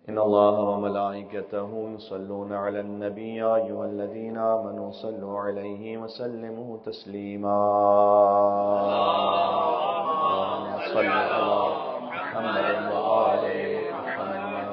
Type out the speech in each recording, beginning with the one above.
إن الله وملائكته يصلون على النبي يا أيها الذين آمنوا صلوا عليه وسلموا تسليما اللهم صل على محمد وآل محمد.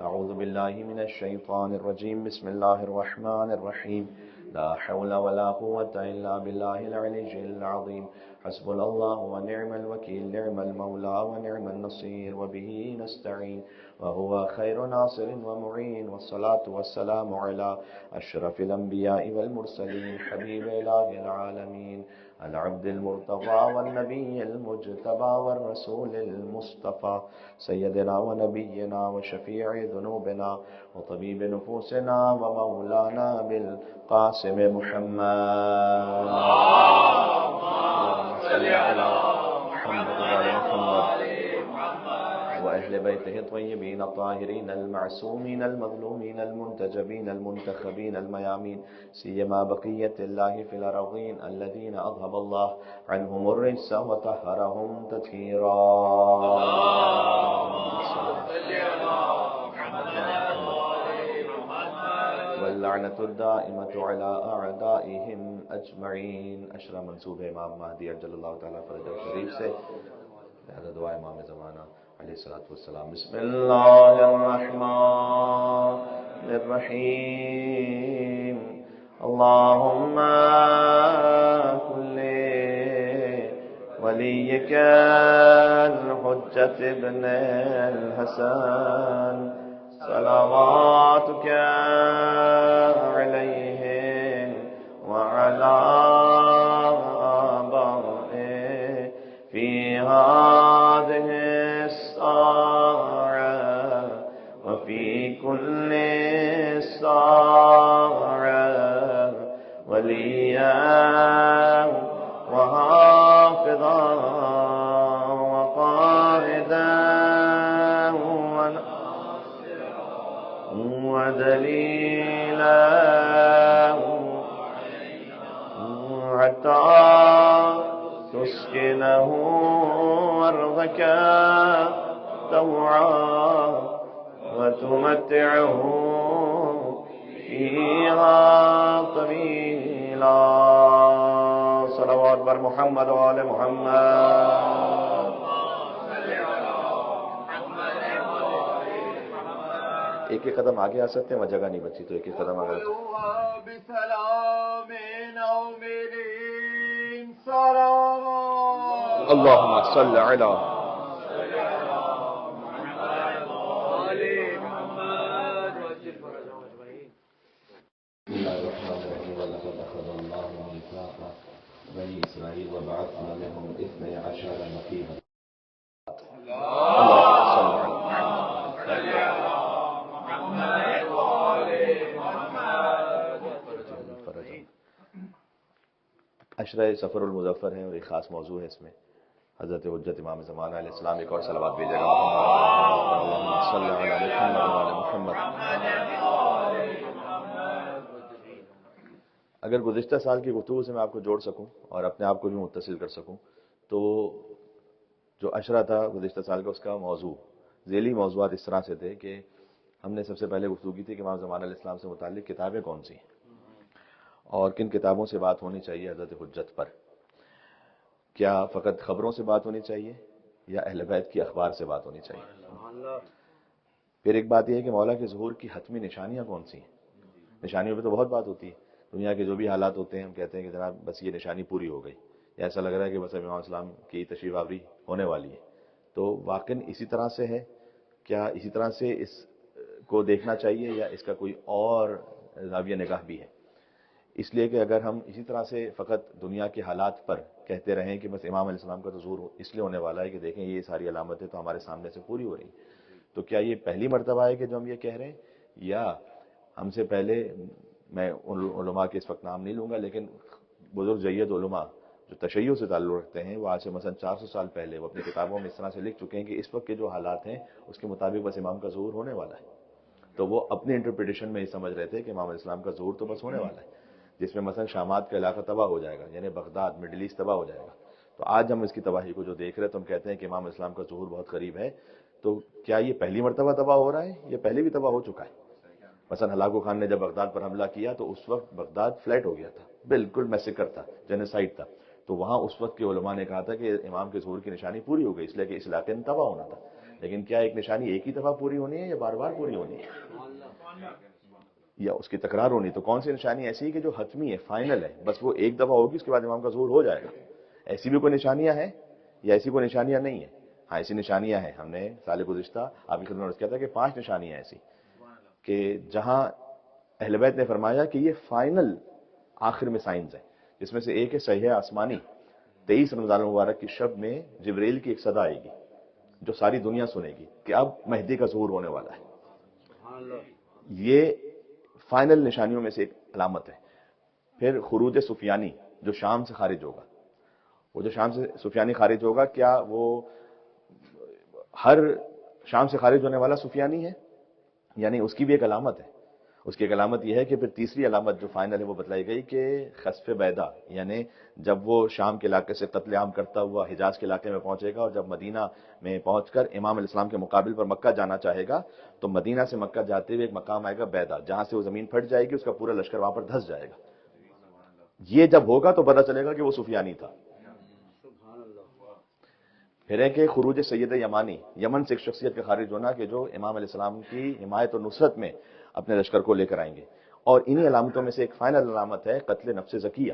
أعوذ بالله من الشيطان الرجيم. بسم الله الرحمن الرحيم. لا حول ولا قوة إلا بالله العلي العظيم. حسبنا الله ونعم الوكيل. نعم المولى ونعم النصير وبه نستعين وهو خير ناصر ومعين. والصلاة والسلام على أشرف الأنبياء والمرسلين حبيب إله العالمين العبد المرتضى والنبي المجتبى والرسول المصطفى سيدنا ونبينا وشفيع ذنوبنا وطبيب نفوسنا ومولانا بالقاسم محمد. اللهم صل على محمد وعلى محمد وأهل بيته الطيبين الطاهرين المعصومين المظلومين المنتجبين المنتخبين الميامين سيما بقية الله في الأرضين الذين أذهب الله عنهم الرجس وطهرهم تطهيرا. واللعنة الدائمة على أعدائهم أجمعين. اشرا منصوب امام مہدی عجل اللہ تعالیٰ فرجہ شریف سے لہذا دعا امام زمانہ علیہ الصلوۃ والسلام. بسم اللہ الرحمن الرحیم. اللهم كل وليك الحجة ابن الحسن صلواتك عليه وعلى آبائه في هذه الساعة وفي كل ساعة وليا وحافظا وقائدا ودليلا حتى تسكنه أرضك طوعا وتمتعه فيها طويلا. صلوات بر محمد وآل محمد. ایک ایک قدم آگے آ سکتے ہیں، وہ جگہ نہیں بچی تو ایک ایک قدم آگے. اللهم صل على بني إسرائيل وبعثنا منهم 12 نقيبا. اللهم صل على عشرہ سفر المظفر ہے اور ایک خاص موضوع ہے اس میں. حضرت حجت امام زمانہ علیہ السلام ایک اور صلوات بھیجے گا. اللهم صل على محمد وعلى محمد. اگر گزشتہ سال کی گفتگو سے میں آپ کو جوڑ سکوں اور اپنے آپ کو بھی متصل کر سکوں تو جو عشرہ تھا گزشتہ سال کا، اس کا موضوع ذیلی موضوعات اس طرح سے تھے کہ ہم نے سب سے پہلے گفتگو کی تھی کہ امام زمانہ علیہ السلام سے متعلق کتابیں کون سی ہیں اور کن کتابوں سے بات ہونی چاہیے حضرت حجت پر. کیا فقط خبروں سے بات ہونی چاہیے یا اہل بیت کی اخبار سے بات ہونی چاہیے؟ پھر ایک بات یہ ہے کہ مولا کے ظہور کی حتمی نشانیاں کون سی ہیں. نشانیوں پہ تو بہت بات ہوتی ہے، دنیا کے جو بھی حالات ہوتے ہیں ہم کہتے ہیں کہ جناب بس یہ نشانی پوری ہو گئی، یا ایسا لگ رہا ہے کہ بس امام اسلام کی تشریف آوری ہونے والی ہے. تو واقعاً اسی طرح سے ہے؟ کیا اسی طرح سے اس کو دیکھنا چاہیے یا اس کا کوئی اور زاویہ نگاہ بھی ہے؟ اس لیے کہ اگر ہم اسی طرح سے فقط دنیا کے حالات پر کہتے رہیں کہ بس امام علیہ السلام کا تو ظہور اس لیے ہونے والا ہے کہ دیکھیں یہ ساری علامتیں تو ہمارے سامنے سے پوری ہو رہی، تو کیا یہ پہلی مرتبہ ہے کہ جو ہم یہ کہہ رہے ہیں، یا ہم سے پہلے، میں علماء کے اس وقت نام نہیں لوں گا، لیکن بزرگ جید علماء جو تشیع سے تعلق رکھتے ہیں وہ آج سے مثلا 400 سال پہلے وہ اپنی کتابوں میں اس طرح سے لکھ چکے ہیں کہ اس وقت کے جو حالات ہیں اس کے مطابق بس امام کا ظہور ہونے والا ہے. تو وہ اپنی انٹرپریٹیشن میں یہ سمجھ رہے تھے کہ امام علیہ السلام کا ظہور تو بس ہونے والا ہے، جس میں مثلا شامات کا علاقہ تباہ ہو جائے گا، یعنی بغداد مڈل ایسٹ تباہ ہو جائے گا. تو آج ہم اس کی تباہی کو جو دیکھ رہے ہیں تو ہم کہتے ہیں کہ امام اسلام کا ظہور بہت قریب ہے. تو کیا یہ پہلی مرتبہ تباہ ہو رہا ہے؟ یہ پہلے بھی تباہ ہو چکا ہے. مثلا ہلاکو خان نے جب بغداد پر حملہ کیا تو اس وقت بغداد فلیٹ ہو گیا تھا، بالکل میسیکر تھا، جینوسائیڈ تھا. تو وہاں اس وقت کے علماء نے کہا تھا کہ امام کے ظہور کی نشانی پوری ہو گئی، اس لیے کہ اس علاقے میں تباہ ہونا تھا. لیکن کیا ایک نشانی ایک ہی دفعہ پوری ہونی ہے یا بار بار پوری ہونی ہے یا اس کی تکرار ہونی؟ تو کون سی نشانی ایسی ہے کہ جو حتمی ہے، فائنل ہے، بس وہ ایک دفعہ ہوگی، اس کے بعد امام کا ظہور ہو جائے گا؟ ایسی بھی کوئی نشانیاں ہیں یا ایسی کوئی نشانیاں نہیں ہیں؟ ہاں ایسی نشانیاں ہیں. ہم نے سال گزشتہ آپ کی خدمت میں کیا تھا کہ 5 نشانیاں ایسی کہ جہاں اہل بیت نے فرمایا کہ یہ فائنل آخر میں سائنز ہے، جس میں سے ایک ہے صحیح آسمانی. 23 رمضان المبارک کی شب میں جبریل کی ایک صدا آئے گی جو ساری دنیا سنے گی کہ اب مہدی کا ظہور ہونے والا ہے. یہ فائنل نشانیوں میں سے ایک علامت ہے. پھر خروج سفیانی جو شام سے خارج ہوگا. وہ جو شام سے سفیانی خارج ہوگا، کیا وہ ہر شام سے خارج ہونے والا سفیانی ہے؟ یعنی اس کی بھی ایک علامت ہے. اس کی ایک علامت یہ ہے کہ پھر تیسری علامت جو فائنل ہے وہ بتلائی گئی کہ خسف بیدا، یعنی جب وہ شام کے علاقے سے قتل عام کرتا ہوا حجاز کے علاقے میں پہنچے گا اور جب مدینہ میں پہنچ کر امام علیہ السلام کے مقابل پر مکہ جانا چاہے گا تو مدینہ سے مکہ جاتے ہوئے ایک مقام آئے گا بیدا، جہاں سے وہ زمین پھٹ جائے گی، اس کا پورا لشکر وہاں پر دھس جائے گا. یہ جب ہوگا تو پتہ چلے گا کہ وہ سفیانی تھا. پھر ہے کہ خروج سید یمانی، یمن سے ایک شخصیت کا خارج ہونا کہ جو امام علیہ السلام کی حمایت اور نصرت میں اپنے لشکر کو لے کر آئیں گے. اور انہی علامتوں میں سے ایک فائنل علامت ہے قتل نفس زکیہ،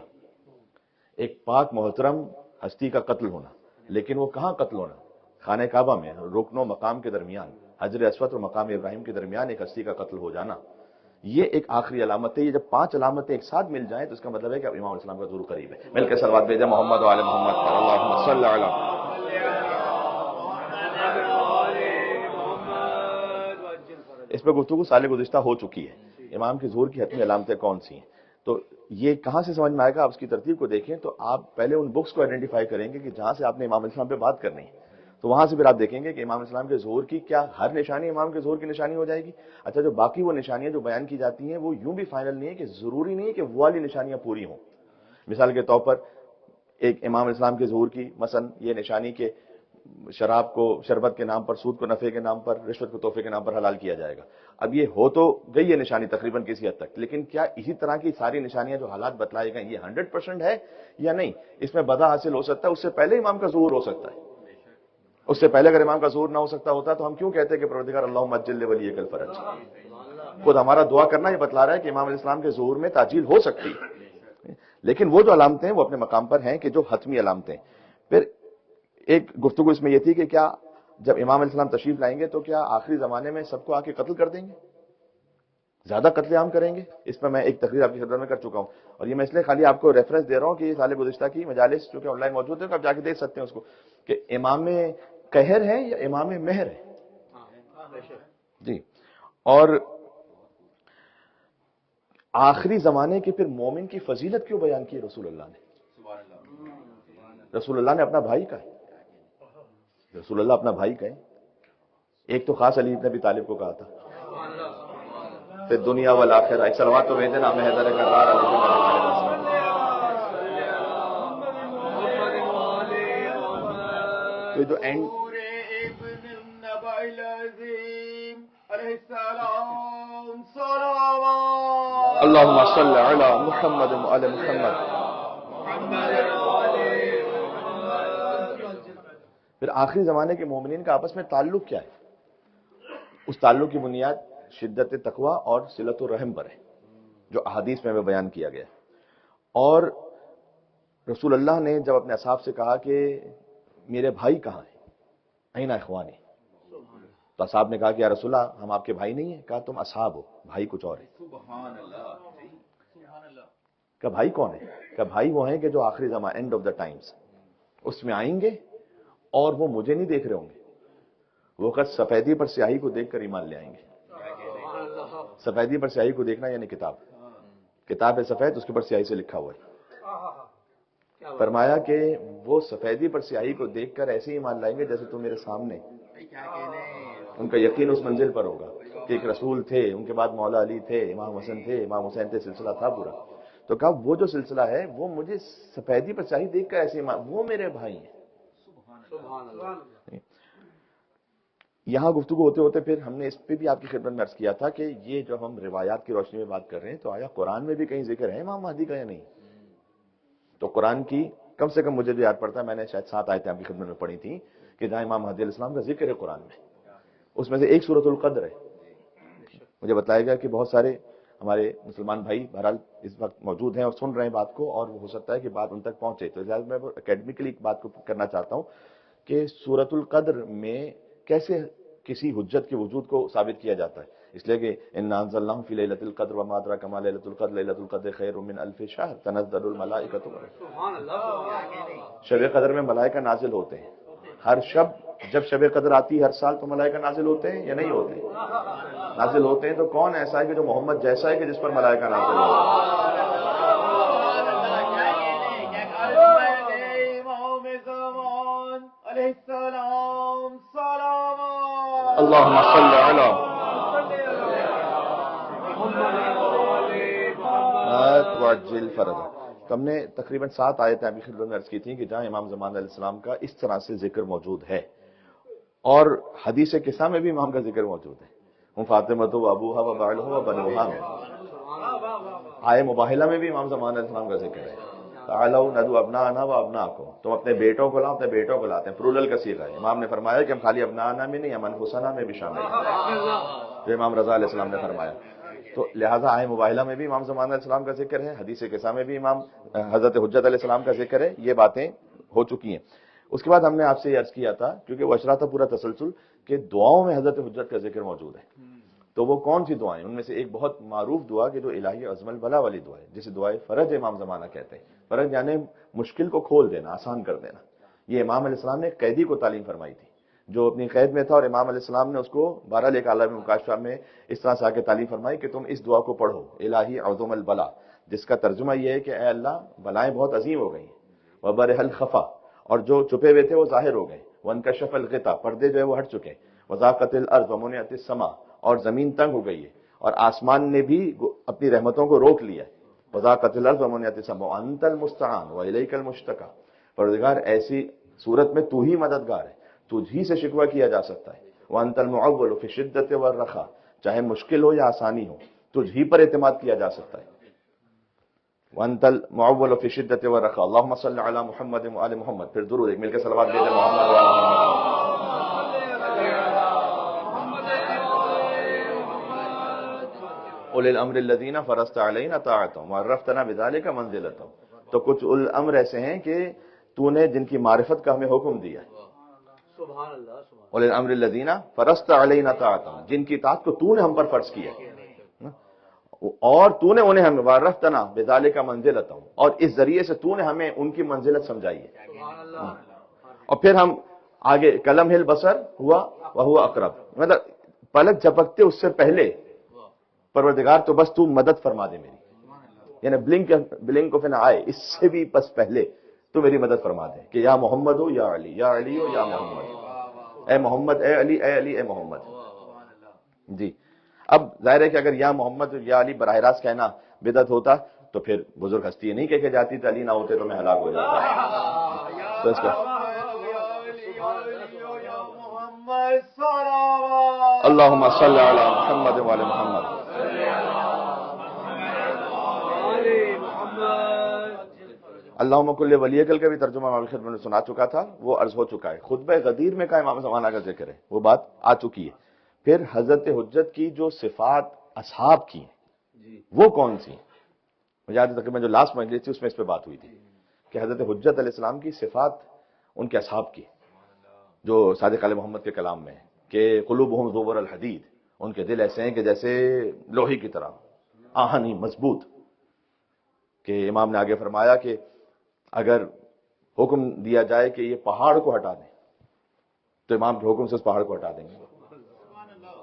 ایک پاک محترم ہستی کا قتل ہونا. لیکن وہ کہاں قتل ہونا؟ خانہ کعبہ میں رکن و مقام کے درمیان، حجر اسود اور مقام ابراہیم کے درمیان ایک ہستی کا قتل ہو جانا. یہ ایک آخری علامت ہے. یہ جب 5 علامتیں ایک ساتھ مل جائیں تو اس کا مطلب ہے کہ اب امام علیہ السلام کا ظہور قریب ہے. مل کے صلوات بھیجیں محمد و آل محمد پر، اللہم صل علی. اس پہ گفتگو سال گزشتہ ہو چکی ہے. امام کے ظہور کی حتمی علامتیں کون سی ہیں؟ تو یہ کہاں سے سمجھ میں آئے گا؟ آپ اس کی ترتیب کو دیکھیں تو آپ پہلے ان بکس کو آئیڈینٹیفائی کریں گے کہ جہاں سے آپ نے امام علیہ السلام پہ بات کرنی ہے. تو وہاں سے پھر آپ دیکھیں گے کہ امام علیہ السلام کے ظہور کی کیا ہر نشانی امام کے ظہور کی نشانی ہو جائے گی. اچھا، جو باقی وہ نشانیاں جو بیان کی جاتی ہیں وہ یوں بھی فائنل نہیں ہے کہ ضروری نہیں ہے کہ وہ والی نشانیاں پوری ہوں. مثال کے طور پر ایک امام علیہ السلام کے ظہور کی مثلا یہ نشانی کہ شراب کو شربت کے نام پر، سود کو نفع کے نام پر، رشوت کو تحفے کے نام پر حلال کیا جائے گا. اب یہ ہو تو گئی یہ نشانی تقریباً کسی حد تک، لیکن کیا اسی طرح کی ساری نشانیاں جو حالات بتلائے گئے یہ 100% ہے یا نہیں؟ اس میں بدا حاصل ہو سکتا ہے، اس سے پہلے امام کا ظہور ہو سکتا ہے. اس سے پہلے اگر امام کا ظہور نہ ہو سکتا ہوتا تو ہم کیوں کہتے کہ پروردگار اللہم عجل ولیک الفرج؟ خود ہمارا دعا کرنا یہ بتلا رہا ہے کہ امام علیہ السلام کے ظہور میں تعجیل ہو سکتی ہے. لیکن وہ جو علامتیں ہیں وہ اپنے مقام پر ہیں کہ جو حتمی علامتیں. پھر ایک گفتگو اس میں یہ تھی کہ کیا جب امام علیہ السلام تشریف لائیں گے تو کیا آخری زمانے میں سب کو آ کے قتل کر دیں گے، زیادہ قتل عام کریں گے؟ اس پہ میں ایک تقریر آپ کی خدمت میں کر چکا ہوں، اور یہ میں اس لیے خالی آپ کو ریفرنس دے رہا ہوں کہ یہ سال گزشتہ کی مجالس جو کہ آن لائن موجود ہیں، آپ جا کے دیکھ سکتے ہیں اس کو، کہ امام قہر ہے یا امام مہر ہے. جی. اور آخری زمانے کے پھر مومن کی فضیلت کیوں بیان کی رسول اللہ نے؟ رسول اللہ نے اپنا بھائی کہا ہے، رسول اللہ اپنا بھائی کہیں. ایک تو خاص علی ابن ابی طالب کو کہا تھا، پھر دنیا والآخرہ. ایک صلوات تو بھیجنا میں حیدر کرار علی ابن ابی طالب. تو جو اینڈ اللہم صل علی محمد و آل محمد. پھر آخری زمانے کے مومنین کا آپس میں تعلق کیا ہے؟ اس تعلق کی بنیاد شدت تقوی اور صلت الرحم پر ہے، جو احادیث میں بیان کیا گیا. اور رسول اللہ نے جب اپنے اصحاب سے کہا کہ میرے بھائی کہاں ہیں، این اخوانی، تو اصحاب نے کہا کہ یا رسول اللہ ہم آپ کے بھائی نہیں ہیں. کہا تم اصحاب ہو، بھائی کچھ اور ہے. کہ بھائی کون ہے؟ کہ بھائی وہ ہیں کہ جو آخری زمانہ اینڈ آف دا ٹائمز اس میں آئیں گے اور وہ مجھے نہیں دیکھ رہے ہوں گے، وہ وقت سفیدی پر سیاہی کو دیکھ کر ایمان لے آئیں گے. سفیدی پر سیاہی کو دیکھنا یعنی کتاب ہے سفید، اس کے اوپر سیاہی سے لکھا ہوا ہے. فرمایا کہ وہ سفیدی پر سیاہی کو دیکھ کر ایسے ایمان لائیں گے جیسے تم میرے سامنے. ان کا یقین اس منزل پر ہوگا کہ ایک رسول تھے، ان کے بعد مولا علی تھے، امام حسن تھے، امام حسین تھے، سلسلہ تھا پورا. تو کہا وہ جو سلسلہ ہے وہ مجھے سفیدی پر سیاہی دیکھ کر ایسے ایمان، وہ میرے بھائی ہیں. یہاں گفتگو ہوتے ہوتے پھر ہم نے اس پہ بھی آپ کی خدمت میں عرض کیا تھا کہ یہ جو ہم روایات کی روشنی میں بات کر رہے ہیں تو آیا قرآن میں بھی کہیں ذکر ہے امام مہدی کا یا نہیں؟ تو قرآن کی کم سے کم مجھے جو یاد پڑتا ہے، میں نے شاید 7 آیتیں آپ کی خدمت میں پڑھی تھیں کہ جہاں امام مہدی علیہ السلام کا ذکر ہے قرآن میں، اس میں سے ایک سورۃ القدر ہے۔ مجھے بتایا گیا کہ بہت سارے ہمارے مسلمان بھائی بہرحال اس وقت موجود ہیں اور سن رہے ہیں بات کو، اور ہو سکتا ہے کہ بات ان تک پہنچے، تو لہٰذا میں اکیڈمیکلی ایک بات کو کرنا چاہتا ہوں کہ سورۃ القدر میں کیسے کسی حجت کے وجود کو ثابت کیا جاتا ہے، اس لیے کہ انا انزلناہ فی لیلۃ القدر وما ادراک ما لیلۃ القدر لیلۃ القدر خیر من الف شہر تنزل الملائکۃ والروح۔ شب قدر میں ملائکہ نازل ہوتے ہیں ہر شب، جب شب قدر آتی ہے ہر سال تو ملائکہ نازل ہوتے ہیں یا نہیں ہوتے ہیں؟ نازل ہوتے ہیں۔ تو کون ایسا ہے کہ جو محمد جیسا ہے کہ جس پر ملائکہ نازل ہوتے ہیں؟ اللہم صلی علی وعجل فرجہ۔ تو ہم نے تقریباً 7 آیتیں ابھی خدمت میں عرض کی تھیں کہ جہاں امام زمان علیہ السلام کا اس طرح سے ذکر موجود ہے، اور حدیث قصہ میں بھی امام کا ذکر موجود ہے، ہم فاطمہ و ابوہا و بعلہ و بنوہا میں، آئے مباہلہ میں بھی امام زمان علیہ السلام کا ذکر ہے، تعالوا ندعو ابناءنا و ابناءکم، تم اپنے بیٹوں کو لاؤ، اپنے بیٹوں کو لاتے ہیں، پلورل کا صیغہ ہے۔ امام نے فرمایا کہ ہم خالی ابناءنا میں نہیں، ہم انفسنا میں بھی شامل ہیں، جو امام رضا علیہ السلام نے فرمایا۔ تو لہٰذا آئے مباہلہ میں بھی امام زمان علیہ السلام کا ذکر ہے، حدیث قصہ میں بھی امام حضرت حجت علیہ السلام کا ذکر ہے، یہ باتیں ہو چکی ہیں۔ اس کے بعد ہم نے آپ سے یہ عرض کیا تھا، کیونکہ وہ اشرا تھا پورا تسلسل، کہ دعاؤں میں حضرت حجت کا ذکر موجود ہے۔ تو وہ کون سی دعائیں؟ ان میں سے ایک بہت معروف دعا کہ جو الہی عزم البلا والی دعا ہے، جسے دعائے فرج امام زمانہ کہتے ہیں۔ فرج یعنی مشکل کو کھول دینا، آسان کر دینا۔ یہ امام علیہ السلام نے قیدی کو تعلیم فرمائی تھی جو اپنی قید میں تھا، اور امام علیہ السلام نے اس کو بہرحال ایک عالم مکاشفہ میں اس طرح سے آ کے تعلیم فرمائی کہ تم اس دعا کو پڑھو، الہی عظم البلا، جس کا ترجمہ یہ ہے کہ اے اللہ بلائیں بہت عظیم ہو گئی ہیں، وبرح الخفا، اور جو چھپے ہوئے تھے وہ ظاہر ہو گئے، وانکشف الغطا، پردے جو ہے وہ ہٹ چکے، وضاقت الارض ومنعت السماء، اور زمین تنگ ہو گئی ہے اور آسمان نے بھی اپنی رحمتوں کو روک لیا ہے، وضاقت الارض ومنعت السماء وانت المستعان والیک المشتکى، پروردگار ایسی صورت میں تو ہی مددگار ہے، تجھ ہی سے شکوہ کیا جا سکتا ہے، وانت المعول فی الشدۃ والرخاء، چاہے مشکل ہو یا آسانی ہو تجھ ہی پر اعتماد کیا جا سکتا ہے، وانت المعول فی الشدۃ والرخاء، اللهم صل علی محمد وآل محمد، پھر درود ایک مل کے صلوات بھیجیں محمد وآل محمد۔ اولي الامر الذين فرضت علينا طاعتهم وعرفتنا بذلك منزلتهم، تو کچھ اولي الامر ایسے ہیں کہ تو نے جن کی معرفت کا ہمیں حکم دیا ہے، سبحان اللہ، اولي الامر الذين فرضت علينا طاعتهم، جن کی اطاعت کو تو نے ہم پر فرض کیا اور تو نے انہیں ہمیں وعرفتنا بذلك منزلتهم، اور اس ذریعے سے تو نے ہمیں ان کی منزلت سمجھائی ہے۔ اور پھر ہم آگے کلم ہل بصر ہوا وهو اقرب، مطلب پلک جھپکتے اس سے پہلے پروردگار تو بس تو مدد فرما دے میری، یعنی بلنک آف این آئی، اس سے بھی بس پہلے تو میری مدد فرما دے کہ یا محمد ہو یا علی، یا علی ہو یا محمد، اے محمد اے علی، اے علی اے محمد۔ جی اب ظاہر ہے کہ اگر یا محمد یا علی براہ راست کہنا بدعت ہوتا تو پھر بزرگ ہستی یہ نہیں کہہ کے جاتی تھی علی نہ ہوتے تو میں ہلاک ہو جاتا۔ تو اس کا اللہم صلی علی محمد وعلی محمد۔ اللہم کل ولی کل کا بھی ترجمہ امام خدمت میں سنا چکا تھا، وہ عرض ہو چکا ہے۔ خطبہ غدیر میں کا امام زمانہ کا ذکر ہے، وہ بات آ چکی ہے۔ پھر حضرت حجت کی جو صفات اصحاب کی ہیں وہ کون سی؟ مجھے یاد ہے تقریباً جو لاسٹ مجلس تھی اس میں اس پہ بات ہوئی تھی کہ حضرت حجت علیہ السلام کی صفات ان کے اصحاب کی، جو صادق علیہ محمد کے کلام میں ہے کہ قلوبہم زبر الحدید، ان کے دل ایسے ہیں کہ جیسے لوہے کی طرح آہنی مضبوط، کہ امام نے آگے فرمایا کہ اگر حکم دیا جائے کہ یہ پہاڑ کو ہٹا دیں تو امام کے حکم سے اس پہاڑ کو ہٹا دیں گے،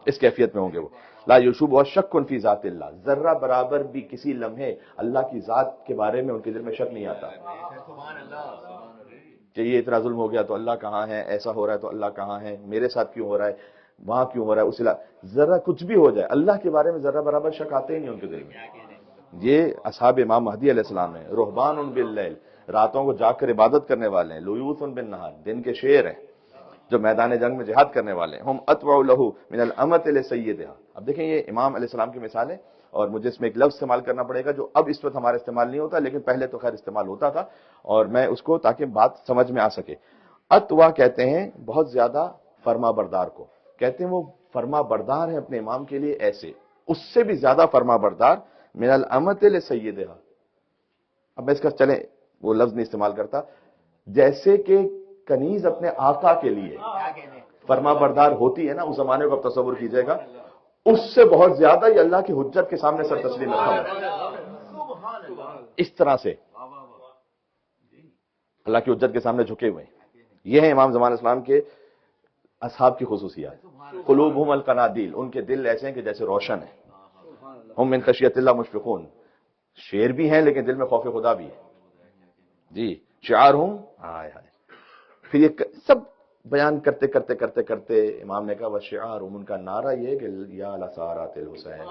اس کیفیت میں ہوں گے وہ۔ لا یشوب شک فی ذات اللہ، ذرہ برابر بھی کسی لمحے اللہ کی ذات کے بارے میں ان کے دل میں شک نہیں آتا کہ یہ اتنا ظلم ہو گیا تو اللہ کہاں ہے، ایسا ہو رہا ہے تو اللہ کہاں ہے، میرے ساتھ کیوں ہو رہا ہے، وہاں کیوں ہو رہا ہے، ذرا کچھ بھی ہو جائے اللہ کے بارے میں ذرہ برابر شک آتے ہی نہیں ان کے دل میں۔ یہ اصحاب امام مہدی علیہ السلام ہیں، رہبان باللیل، راتوں کو جاگ کر عبادت کرنے والے ہیں، لیوث بالنہار، دن کے شیر ہیں، جو میدان جنگ میں جہاد کرنے والے ہیں. ہم اتبع لہو من الامۃ لسیدہا. اب دیکھیں یہ امام علیہ السلام کی مثال ہے، اور مجھے اس میں ایک لفظ استعمال کرنا پڑے گا جو اب اس وقت ہمارا استعمال نہیں ہوتا، لیکن پہلے تو خیر استعمال ہوتا تھا، اور میں اس کو تاکہ بات سمجھ میں آ سکے. اتوا کہتے ہیں بہت زیادہ فرما بردار کو، کہتے ہیں وہ فرما بردار ہیں اپنے امام کے لیے، ایسے اس سے بھی زیادہ فرما بردار من الامۃ لسیدہا. اب میں اس کا چلیں وہ لفظ نہیں استعمال کرتا، جیسے کہ کنیز اپنے آقا کے لیے فرما بردار ہوتی ہے نا، اس زمانے کو اب تصور کیجئے گا، اس سے بہت زیادہ یہ اللہ کی حجت کے سامنے سر تسلیم رکھا ہوا. اس طرح سے اللہ کی حجت کے سامنے جھکے ہوئے ہیں. یہ ہیں امام زمان اسلام کے اصحاب کی خصوصیات. قلوبہم القنادیل، ان کے دل ایسے ہیں کہ جیسے روشن ہیں. ہم من خشیت اللہ مشفقون، شیر بھی ہیں لیکن دل میں خوف خدا بھی ہے. جی شعارہم، ہائے ہائے. پھر یہ سب بیان کرتے کرتے کرتے کرتے امام نے کہا وشعارہم، ان کا نعرہ یہ ہے کہ یا لسارات الحسین،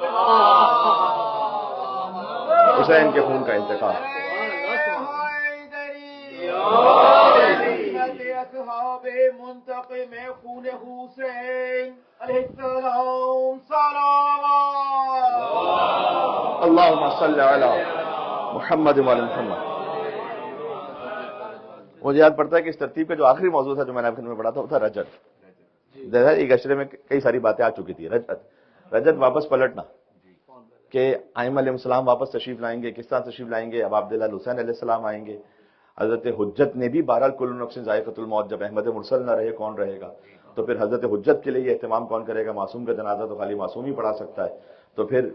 حسین کے خون کا انتقام. اصحاب منتقم خون حسین علیہ السلام صلوات. اللہم صلی علی محمد وعلی محمد. مجھے یاد پڑتا ہے کہ اس ترتیب کا جو آخری موضوع تھا جو میں نے آپ میں پڑھا تھا وہ تھا رجت. جیسا ایک اشرے میں کئی ساری باتیں آ چکی تھی. رجت واپس پلٹنا، کہ ائمہ علیہ السلام واپس تشریف لائیں گے. کس طرح تشریف لائیں گے؟ اب عبداللہ حسین علیہ السلام آئیں گے. حضرت حجت نے بھی بہرحال کل نفس ذائقۃ الموت، جب احمد مرسل نہ رہے کون رہے گا؟ تو پھر حضرت حجت کے لیے یہ اہتمام کون کرے گا؟ معصوم کا جنازہ تو خالی معصوم ہی پڑھا سکتا ہے. تو پھر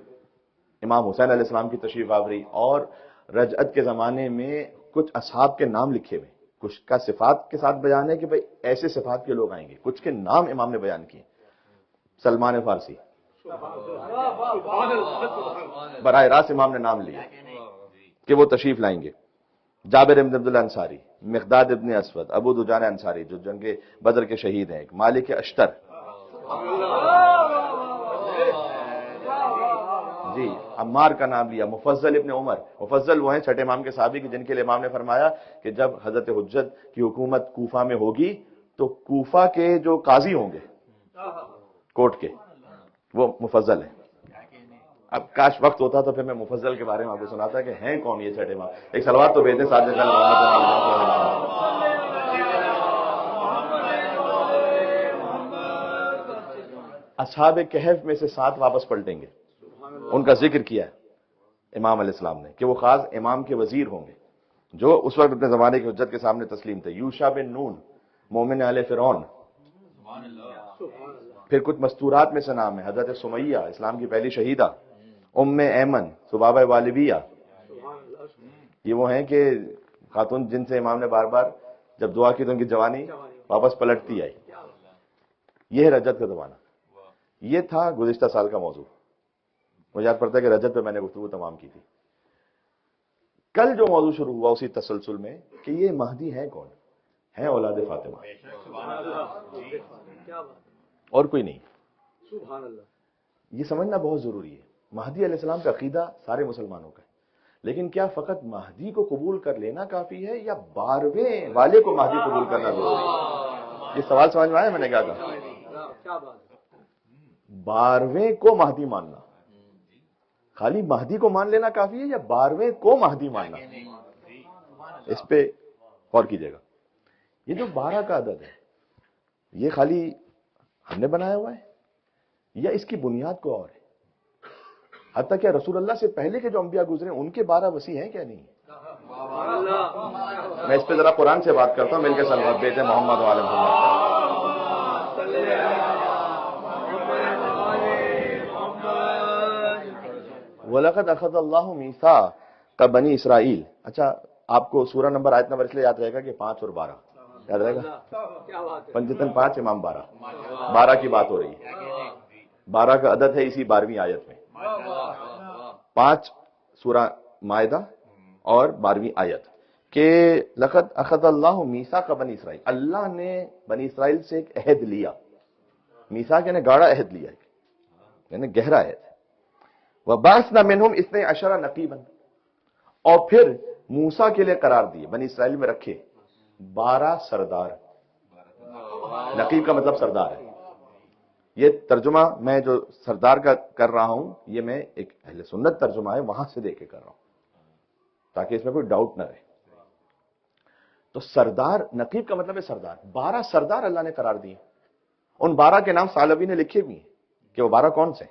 امام حسین علیہ السلام کی تشریف آوری، اور رجعت کے زمانے میں کچھ اصحاب کے نام لکھے ہوئے، کچھ کا صفات کے ساتھ بیان ہے کہ بھئی ایسے صفات کے لوگ آئیں گے، کچھ کے نام امام نے بیان کیے. سلمان فارسی براہ راست امام نے نام لیا کہ وہ تشریف لائیں گے. جابر ابن عبداللہ انصاری، مقداد ابن اسود، ابو دجانہ انصاری جو جنگ بدر کے شہید ہیں، مالک اشتر، جی عمار کا نام لیا. مفضل ابن عمر، مفضل وہ ہیں چھٹے امام کے صحابی کی جن کے لیے امام نے فرمایا کہ جب حضرت حجت کی حکومت کوفہ میں ہوگی تو کوفہ کے جو قاضی ہوں گے کورٹ کے، وہ مفضل ہیں. اب کاش وقت ہوتا تو پھر میں مفضل کے بارے میں آپ کو سناتا کہ ہیں کون یہ چھٹے امام. ایک سلوات تو بھیجیں ساتھ میں. اصحاب کہف میں سے 7 واپس پلٹیں گے، ان کا ذکر کیا ہے امام علیہ السلام نے کہ وہ خاص امام کے وزیر ہوں گے جو اس وقت اپنے زمانے کی حجت کے سامنے تسلیم تھے. یوشع بن نون، مومن آل فرعون. پھر کچھ مستورات میں سے نام ہے حضرت سمیہ، اسلام کی پہلی شہیدہ، ام ایمن، ثبابہ والبیہ. یہ وہ ہیں کہ خاتون جن سے امام نے بار بار جب دعا کی تو ان کی جوانی واپس پلٹتی آئی. یہ ہے رجت کا زمانہ. یہ تھا گزشتہ سال کا موضوع. مجھے یاد پڑتا ہے کہ رجت پہ میں نے گفتگو تمام کی تھی. کل جو موضوع شروع ہوا اسی تسلسل میں کہ یہ مہدی ہے کون؟ ہے اولاد فاطمہ، اور کوئی نہیں. یہ سمجھنا بہت ضروری ہے. مہدی علیہ السلام کا عقیدہ سارے مسلمانوں کا ہے، لیکن کیا فقط مہدی کو قبول کر لینا کافی ہے یا 12ویں والے کو مہدی قبول کرنا ضروری ہے؟ یہ سوال سمجھ میں آیا میں نے کیا کہا؟ 12ویں کو مہدی ماننا، خالی مہدی کو مان لینا کافی ہے یا 12ویں کو مہدی ماننا؟ اس پہ غور کیجیے گا. یہ جو 12 کا عدد ہے یہ خالی ہم نے بنایا ہوا ہے یا اس کی بنیاد کو اور ہے؟ حتیٰ کہ رسول اللہ سے پہلے کے جو انبیاء گزرے ان کے 12 وسیع ہیں کیا نہیں؟ میں اس پہ ذرا قرآن سے بات کرتا ہوں، مل کے صلوات بھیجیں محمد و آل محمد. وَلَقَدْ أَخَذَ اللَّهُ مِيثَاقَ بَنِي اسرائیل. اچھا آپ کو سورہ نمبر آیت نمبر اس لیے یاد رہے گا کہ 5 اور 12 یاد رہے گا. پنجتن 5 امام 12 کی بات ہو رہی ہے. 12 کا عدد ہے اسی 12ویں آیت میں. 5 سورہ مائدہ اور 12ویں آیت کہ لقد اخذ اللہ میثاق بنی اسرائیل، اللہ نے بنی اسرائیل سے ایک عہد لیا. میثاق یعنی گاڑا عہد لیا، یعنی گہرا عہد. وَبَعَثْنَا مِنْهُمْ 12 نقیبا، اور پھر موسیٰ کے لیے قرار دیے، بنی اسرائیل میں رکھے 12 سردار. نقیب کا مطلب سردار ہے. یہ ترجمہ میں جو سردار کا کر رہا ہوں یہ میں ایک اہل سنت ترجمہ ہے وہاں سے دیکھ کے کر رہا ہوں تاکہ اس میں کوئی ڈاؤٹ نہ رہے. تو سردار نقیب کا مطلب ہے سردار. 12 سردار اللہ نے قرار دیے. ان 12 کے نام سالوی نے لکھے بھی ہیں کہ وہ 12 کون سے.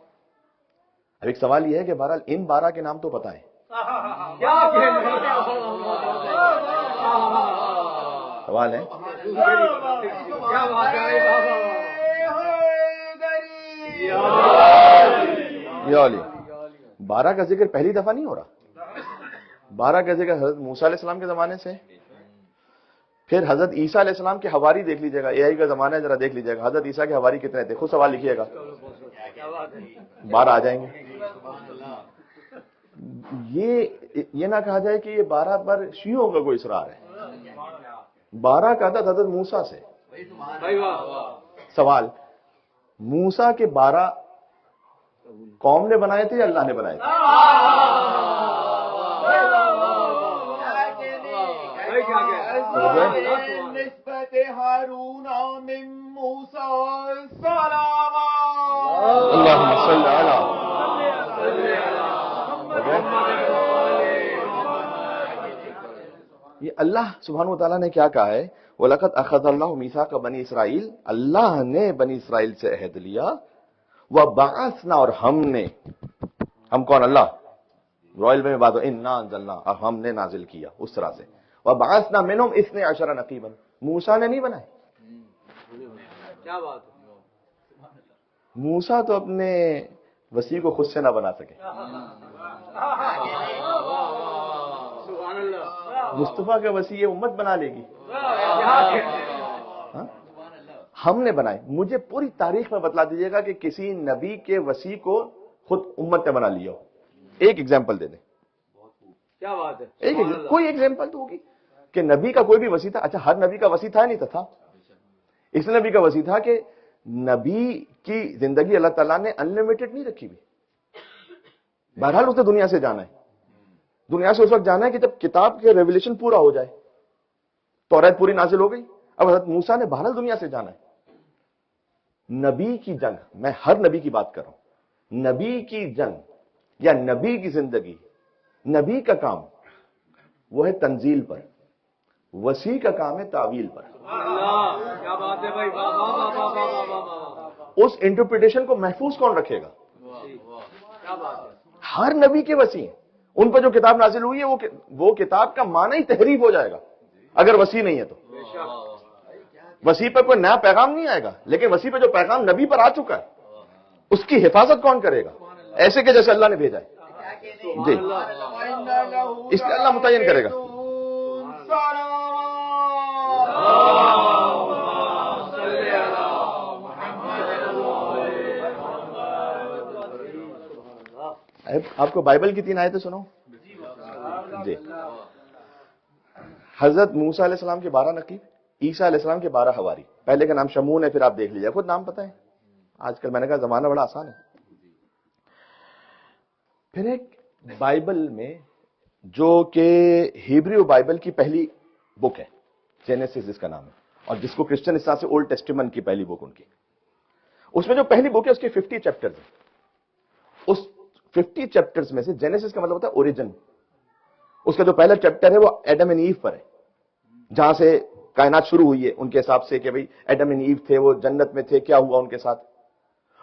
اب ایک سوال یہ ہے کہ بہرحال ان 12 کے نام تو پتہ ہے. سوال ہے یہ والی 12 کا ذکر پہلی دفعہ نہیں ہو رہا. 12 کا ذکر حضرت موسیٰ علیہ السلام کے زمانے سے, پھر حضرت عیسیٰ علیہ السلام کے حواری دیکھ لیجیے گا. اے آئی کا زمانہ ہے, ذرا دیکھ لیجیے گا حضرت عیسیٰ کے حواری کتنے تھے, خود سوال لکھیے گا, 12 آ جائیں گے. یہ نہ کہا جائے کہ یہ 12 پر شیعوں کا کوئی اصرار ہے. 12 کا عدد حضرت موسیٰ سے. سوال, موسیٰ کے 12 قوم نے بنائے تھے یا اللہ نے بنائے تھے؟ نسبت ہارون من موسیٰ سلام. اللہم صلی علی. یہ اللہ سبحانہ وتعالیٰ نے کیا کہا ہے؟ وَلَقَدْ أَخَذَ اللَّهُ مِيثَاقَ بَنِي اسرائیل. اللہ نے بنی اسرائیل سے عہد لیا. وَبَعَثْنَا, اور ہم کون؟ اللہ. رائل میں بات ہو اِنَّا أَنزَلْنَا, اور ہم نے نازل کیا اس طرح سے. وَبَعَثْنَا مِنْهُمْ 12 نقیبا. موسیٰ نے نہیں بنائے. کیا بات. موسیٰ تو اپنے وسیع کو خود سے نہ بنا سکے. مصطفیٰ کا وسیع امت بنا لے گی. ہم نے بنائے. مجھے پوری تاریخ میں بتلا دیجیے گا کہ کسی نبی کے وسیع کو خود امت نے بنا لیا ہو. ایک ایگزامپل دے دیں. کیا بات ہے. کوئی ایگزامپل تو ہوگی کہ نبی کا کوئی بھی وسیع تھا. اچھا, ہر نبی کا وسیع تھا نہیں تھا. اس نبی کا وسیع تھا کہ نبی کی زندگی اللہ تعالیٰ نے انلمیٹڈ نہیں رکھی ہوئی. بہرحال اس نے دنیا سے جانا ہے. دنیا سے اس وقت جانا ہے کہ جب کتاب کے ریویلیشن پورا ہو جائے. توریت پوری نازل ہو گئی. اب حضرت موسیٰ نے بہرحال دنیا سے جانا ہے. نبی کی جنگ, میں ہر نبی کی بات کر رہا ہوں, نبی کی جنگ یا نبی کی زندگی, نبی کا کام وہ ہے تنزیل پر, وسیع کا کام ہے تعویل پر. کیا بات ہے بھائی. اس انٹرپریٹیشن کو محفوظ کون رکھے گا؟ کیا بات ہے. ہر نبی کے وسیع, ان پر جو کتاب نازل ہوئی ہے وہ کتاب کا معنی ہی تحریف ہو جائے گا اگر وسیع نہیں ہے تو. وسیع پر کوئی نیا پیغام نہیں آئے گا, لیکن وسیع پہ جو پیغام نبی پر آ چکا ہے اس کی حفاظت کون کرے گا؟ ایسے کہ جیسے اللہ نے بھیجا ہے. جی, اس لیے اللہ متعین کرے گا. آپ کو بائبل کی 3 آیتیں سناؤں. جی, حضرت موسیٰ علیہ السلام کے 12 نقیب, عیسیٰ علیہ السلام کے 12 حواری. پہلے کا نام شمون ہے, پھر آپ دیکھ لیجیے, خود نام پتہ ہے. آج کل میں نے کہا زمانہ بڑا آسان ہے. پھر ایک بائبل میں جو کہ ہیبریو بائبل کی پہلی بک ہے, جینیسس جس کا نام ہے, اور جس کو کرسچن اس طرح سے اولڈ ٹیسٹیمنٹ کی پہلی بک ان کی, اس میں جو پہلی بک ہے اس کے 50 چیپٹرز ہیں. اس 50 چیپٹرز میں سے جینیسس کا مطلب ہوتا ہے اوریجن. اس کا جو پہلا چیپٹر ہے وہ ایڈم اینڈ ایو پر ہے, جہاں سے کائنات شروع ہوئی ہے ان کے حساب سے کہ بھئی ایڈم اینڈ ایو تھے, وہ جنت میں تھے, کیا ہوا ان کے ساتھ.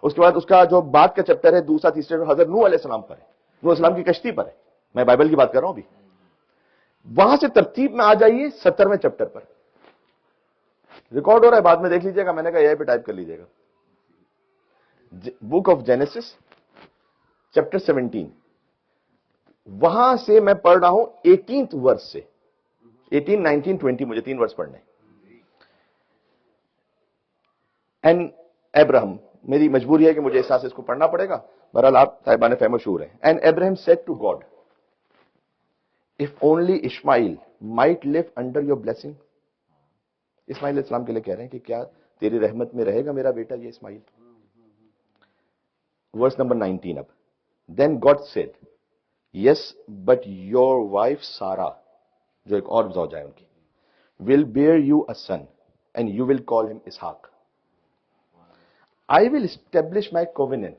اس کے بعد اس کا جو بعد کا چیپٹر ہے دوسرا تیسرا حضرت نوح علیہ السلام پر ہے, نوح علیہ السلام کی کشتی پر ہے. میں بائبل کی بات کر رہا ہوں ابھی. وہاں سے ترتیب میں آ جائیے 70ویں چیپٹر پر. ریکارڈ ہو رہا ہے, بعد میں دیکھ لیجیے گا, میں نے کہا یہ پہ ٹائپ کر لیجیے گا. بک آف جینیسس چیپٹر 17, وہاں سے میں پڑھ رہا ہوں 18th ورس سے. 18, 19, 20 مجھے 3 ورس پڑھنے. اینڈ ابراہم, میری مجبوری ہے کہ مجھے اس اس کو پڑھنا پڑے گا, بہرحال آپ صاحبان فہم و شعور ہیں. And Abraham said to God, if only Ismail might live under your blessing. Ismail علیہ السلام کے لیے کہہ رہے ہیں کہ کیا تیری رحمت میں رہے گا میرا بیٹا یہ اسماعیل. ورس نمبر 19 اب. Then God said yes but your wife Sarah, جو ایک اور زوجہ ہے ان کی, will bear you a son and you will call him Ishaq. I will establish my covenant,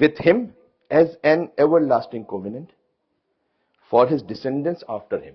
with him as an everlasting covenant for his descendants after him.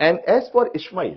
And as for Ishmael,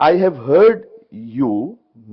I have heard you,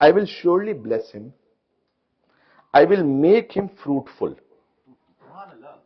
I will surely bless him. I will make him fruitful.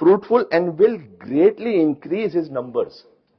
Fruitful and will greatly increase his numbers.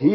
He,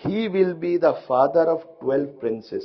He will be the father of 12 princes.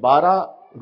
12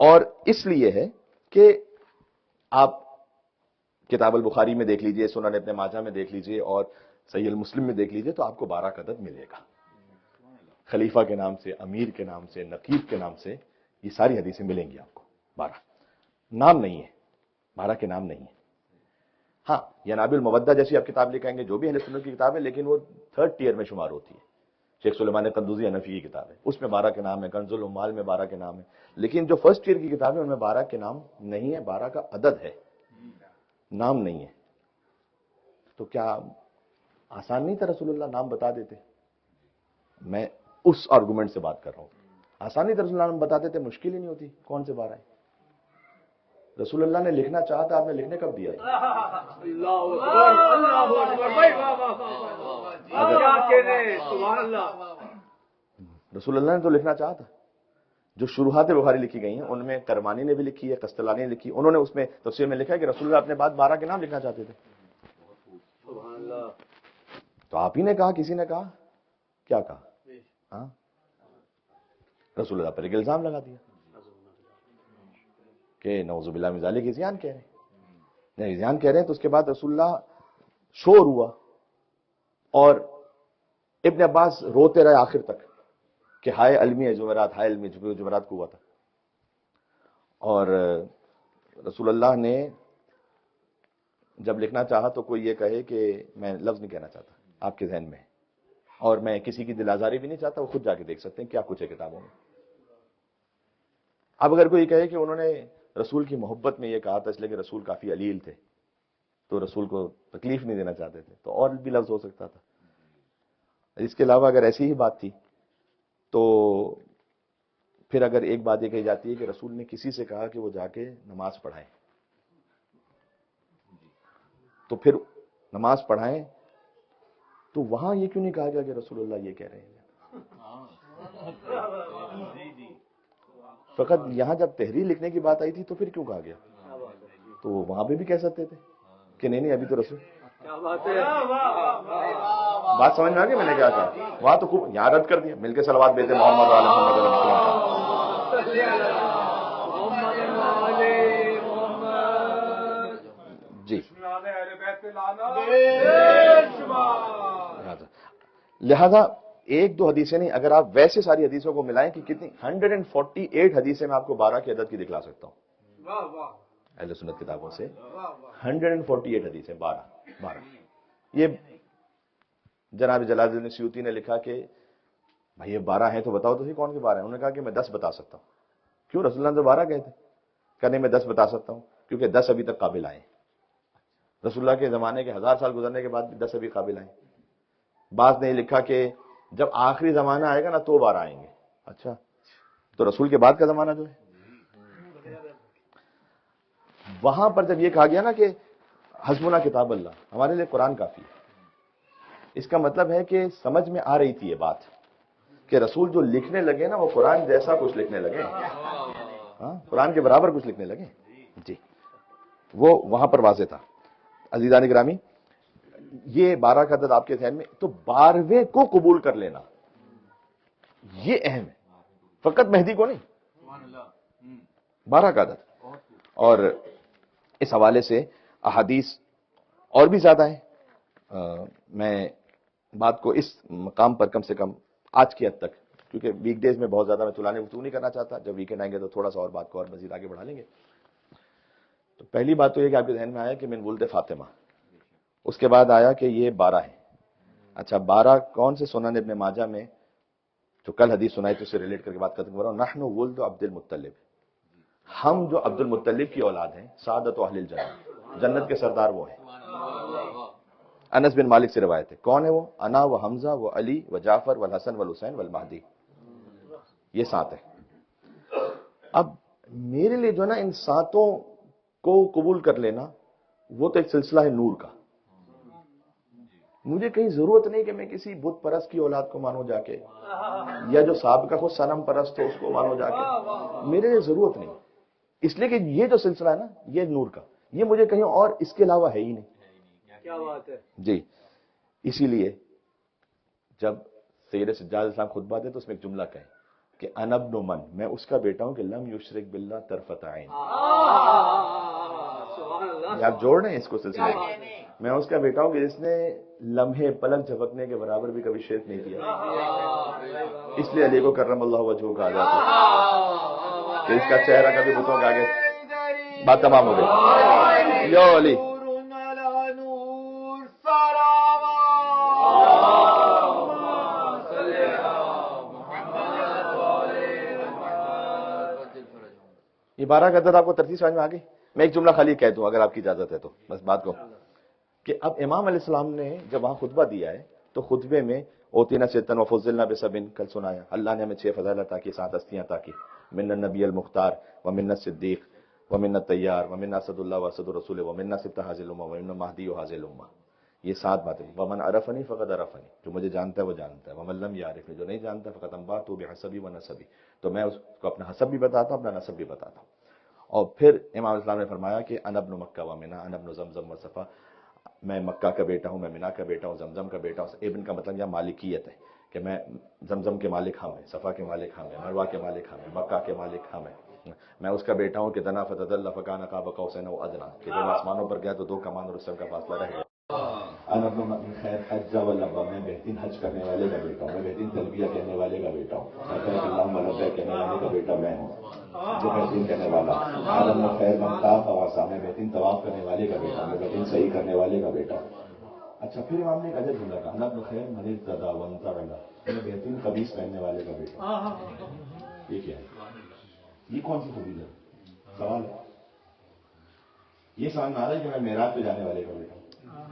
اور اس لیے ہے کہ آپ کتاب البخاری میں دیکھ لیجئے، سنن ابن ماجہ میں دیکھ لیجئے اور صحیح المسلم میں دیکھ لیجئے، تو آپ کو 12 کا عدد ملے گا. خلیفہ کے نام سے، امیر کے نام سے، نقیب کے نام سے یہ ساری حدیثیں ملیں گی آپ کو. 12 نام نہیں ہے، 12 کے نام نہیں ہے. ہاں یناب المودہ جیسی آپ کتاب لے کے آئیں گے، جو بھی اہل سنت کی کتاب ہے، لیکن وہ 3rd ٹیئر میں شمار ہوتی ہے. شیخ سلیمان قندوزی حنفی کی کتاب ہے، اس میں 12 کے نام ہے. کنز العمال میں 12 کے نام ہے. لیکن جو 1st ٹیئر کی کتاب ہے ان میں 12 کے نام نہیں ہے، 12 کا عدد ہے، نام نہیں ہے. تو کیا آسان نہیں تھا رسول اللہ نام بتا دیتے؟ میں اس آرگومنٹ سے بات کر رہا ہوں. آسان نہیں تھا رسول اللہ نام بتا دیتے، مشکل ہی نہیں ہوتی. کون سے 12 ہیں؟ رسول اللہ نے لکھنا چاہا تھا، آپ نے لکھنے کب دیا تھا؟ اللہ اکبر، اللہ اکبر، بھائی واہ واہ واہ، کیا کہنے، سبحان اللہ. رسول اللہ نے تو لکھنا چاہا تھا. جو شروحات بخاری لکھی گئی ہیں ان میں کرمانی نے بھی لکھی ہے، قسطلانی نے لکھی، انہوں نے اس میں تفسیر میں لکھا ہے کہ رسول اللہ اپنے بعد 12 کے نام لکھنا چاہتے تھے. سبحان اللہ. تو آپ ہی نے کہا، کسی نے کہا؟ کیا کہا؟ ہاں رسول اللہ پر ایک الزام لگا دیا کہ نعوذ باللہ من ذالک عصیان کہہ رہے ہیں. نہیں عصیان کہہ رہے ہیں تو اس کے بعد رسول اللہ شور ہوا اور ابن عباس روتے رہے آخر تک کہ ہائے علمی جمعرات، ہائے علمی جمعرات کو ہوا تھا. اور رسول اللہ نے جب لکھنا چاہا تو کوئی یہ کہے کہ میں لفظ نہیں کہنا چاہتا، آپ کے ذہن میں ہے، اور میں کسی کی دل آزاری بھی نہیں چاہتا، وہ خود جا کے دیکھ سکتے ہیں کیا کچھ ہے کتابوں میں. اب اگر کوئی کہے کہ انہوں نے رسول کی محبت میں یہ کہا تھا اس لیے کہ رسول کافی علیل تھے تو رسول کو تکلیف نہیں دینا چاہتے تھے، تو اور بھی لفظ ہو سکتا تھا. اس کے علاوہ اگر ایسی ہی بات تھی تو پھر اگر ایک بات یہ کہی جاتی ہے کہ رسول نے کسی سے کہا کہ وہ جا کے نماز پڑھائیں، تو پھر نماز پڑھائیں تو وہاں یہ کیوں نہیں کہا گیا کہ رسول اللہ یہ کہہ رہے ہیں؟ فقط یہاں جب تحریر لکھنے کی بات آئی تھی تو پھر کیوں کہا گیا؟ تو وہاں پہ بھی کہہ سکتے تھے کہ نہیں ابھی تو رسول. بات سمجھ میں آ گئی میں نے کیا کہا؟ وہاں تو خوب یہاں رد کر دیا، مل کے صلوات بیتے محمد علیہ جی. لہذا ایک دو حدیثیں نہیں، اگر آپ ویسے ساری حدیثوں کو ملائیں کہ کتنی 148 حدیثیں میں آپ کو 12 کے عدد کی دکھلا سکتا ہوں اہل سنت کتابوں سے. 148 حدیثیں 12. یہ جناب جلال الدین سیوطی نے لکھا کہ بھائی یہ 12 ہیں تو بتاؤ تو کون کے 12 ہیں؟ انہوں نے کہا کہ میں 10 بتا سکتا ہوں. کیوں؟ رسول اللہ نے 12 کہے تھے. کہ نہیں میں 10 بتا سکتا ہوں کیونکہ 10 ابھی تک قابل آئے. رسول اللہ کے زمانے کے 1000 سال گزرنے کے بعد بھی 10 ابھی قابل آئے. بعض نے لکھا کہ جب آخری زمانہ آئے گا نا تو 12 آئیں گے. اچھا تو رسول کے بعد کا زمانہ جو ہے، وہاں پر جب یہ کہا گیا نا کہ حسبنا کتاب اللہ، ہمارے لیے قرآن کافی ہے، اس کا مطلب ہے کہ سمجھ میں آ رہی تھی یہ بات کہ رسول جو لکھنے لگے نا وہ قرآن جیسا کچھ لکھنے لگے، ہاں قرآن کے برابر کچھ لکھنے لگے. جی وہ وہاں پر واضح تھا. عزیزان گرامی، یہ 12 کا عدد آپ کے ذہن میں، تو 12ویں کو قبول کر لینا یہ اہم ہے، فقط مہدی کو نہیں، 12 کا عدد. اور اس حوالے سے احادیث اور بھی زیادہ ہیں. میں بات کو اس مقام پر کم سے کم آج کی حد تک، کیونکہ ویک ڈیز میں بہت زیادہ میں طولانی گفتگو نہیں کرنا چاہتا، جب ویکینڈ آئیں گے تو تھوڑا سا اور بات کو اور مزید آگے بڑھا لیں گے. تو پہلی بات تو یہ کہ آپ کے ذہن میں آیا کہ من ولد فاطمہ، اس کے بعد آیا کہ یہ 12 ہیں. اچھا 12 کون سے؟ سنن ابن ماجہ میں جو کل حدیث سنائی تو اسے ریلیٹ کر کے بات ختم کر رہا ہوں. نحن ولد عبد المطلب، ہم جو عبد المطلب کی اولاد ہیں، سعادت اہل الجنہ، جنت کے سردار وہ ہیں. انس بن مالک سے روایت ہے. کون ہے وہ؟ انا و حمزہ و علی و جعفر والحسن والحسین والمہدی، یہ 7 ہیں. اب میرے لیے جو ہے نا ان 7 کو قبول کر لینا وہ تو ایک سلسلہ ہے نور کا. مجھے کہیں ضرورت نہیں کہ میں کسی بت پرست کی اولاد کو مانوں جا کے، یا جو سابقہ خود صنم پرست ہو اس کو مانوں جا کے، میرے لیے ضرورت نہیں. اس لیے کہ یہ جو سلسلہ ہے نا یہ نور کا، یہ مجھے کہیں اور اس کے علاوہ ہے ہی نہیں. کیا بات ہے جی. اسی لیے جب سید سجاد اسلام خطبہ دے تو اس میں ایک جملہ کہیں، کہ انا ابن من، میں اس کا بیٹا ہوں کہ لم یشرک باللہ طرفۃ عین. یہ آپ جوڑ رہے ہیں اس کو سلسلے میں. میں اس کا بیٹا ہوں کہ جس نے لمحے پلک جھپکنے کے برابر بھی کبھی شرک نہیں کیا. اس لیے علی کو کرم اللہ وجہہ کہا جاتا ہے کہ اس کا چہرہ کبھی بتوں کے آگے. بات تمام ہو گئی. یو علی یہ 12 کا عدد آپ کو ترتیب سمجھ میں آ گئی. میں ایک جملہ خالی کہہ دوں اگر آپ کی اجازت ہے تو بس بات کو، کہ اب امام علیہ السلام نے جب وہاں خطبہ دیا ہے تو خطبے میں اوتینا ستن وفضلنا بسبن کل سنایا. اللہ نے ہمیں 6 فضائل عطا کی، 7 ہستیاں عطا کی. من النبی المختار ومن الصدیق ومن الطیار ومن اسد اللہ واسد الرسول ومن سبت حاضر الامہ ومن مہدی و حاضر الامہ. یہ 7 باتیں. ومن عرفنی فقد عرفنی، جو مجھے جانتا ہے وہ جانتا ہے. ومن لم یعرفنی، جو نہیں جانتا فقد انبأت بحسبی ونسبی، تو میں اس کو اپنا حسب بھی بتاتا ہوں، اپنا نسب بھی بتاتا ہوں. اور پھر امام اسلام نے فرمایا کہ انا ابن مکہ و منہ انا ابن زمزم و صفا، میں مکہ کا بیٹا ہوں، میں منہ کا بیٹا ہوں، زمزم کا بیٹا ہوں. ابن کا مطلب یہاں مالکیت ہے کہ میں زمزم کے مالک ہم ہیں، صفا کے مالک ہم ہیں، مروہ کے مالک ہم ہیں، مکہ کے مالک ہم ہیں. میں اس کا بیٹا ہوں کہ دنا فتدل فکان قاب قوسین او ادنی، کہ جب آسمانوں پر گیا تو 2 کمان اور اس کا فاصلہ رہ گیا. انا ابن خیر حج و لبا، میں بہترین حج کرنے والے کا بیٹا ہوں، میں بہترین تلبیہ کہنے والے کا بیٹا ہوں. اللہم لبیک کہنے والے کا بیٹا میں ہوں جو بہترین کہنے والا. عالم و خیر من طاف طوافا، میں بہترین طواف کرنے والے کا بیٹا ہوں، میں بہترین صحیح کرنے والے کا بیٹا ہوں. اچھا پھر امام نے ایک عجب جملہ کہا، انا ابن خیر من ارتدی وانتعل، میں بہترین قمیص پہننے والے کا بیٹا ہوں. یہ کیا ہے؟ یہ کون سی فضیلت ہے؟ سوال ہے. یہ سمجھ میں آ رہا ہے کہ میں معراج پہ جانے والے کا بیٹا ہوں،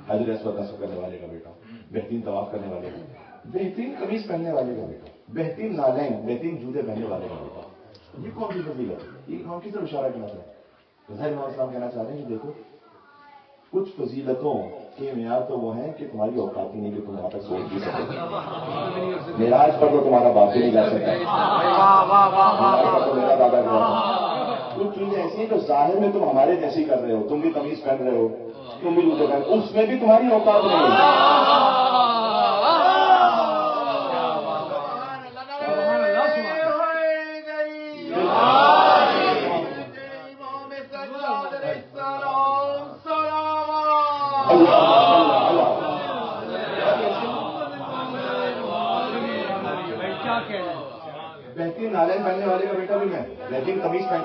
حجر اسود نصب کرنے والے کا بیٹا ہوں، بہترین طواف کرنے والے کا، بہترین قمیص پہننے والے کا بیٹا ہوں، بہترین نالین بہترین جوتے پہننے والے کا بیٹا ہوں. یہ کون سی فضیلت ہے؟ یہ ہم کس طرح اشارہ کرنا چاہتے ہیں؟ ظاہر امام اسلام کہنا چاہ رہے ہیں کہ دیکھو کچھ فضیلتوں کے معیار تو وہ ہیں کہ تمہاری اوقات ہی نہیں کہ تم وہاں تک سوچ بھی سکو. معراج پر تو تمہارا باپ ہی نہیں جا سکتا، معراج پر تو میرا دادا گیا. کچھ چیزیں ایسی ہیں جو ظاہر میں تم ہمارے جیسی کر رہے ہو، تم بھی قمیص پہن رہے ہو، تم بھی جوتے پہن، اس میں بھی تمہاری اوقات نہیں ہے. بہترین نالین پہننے والے کا بیٹا بھی میں، بہترین قمیص پہن.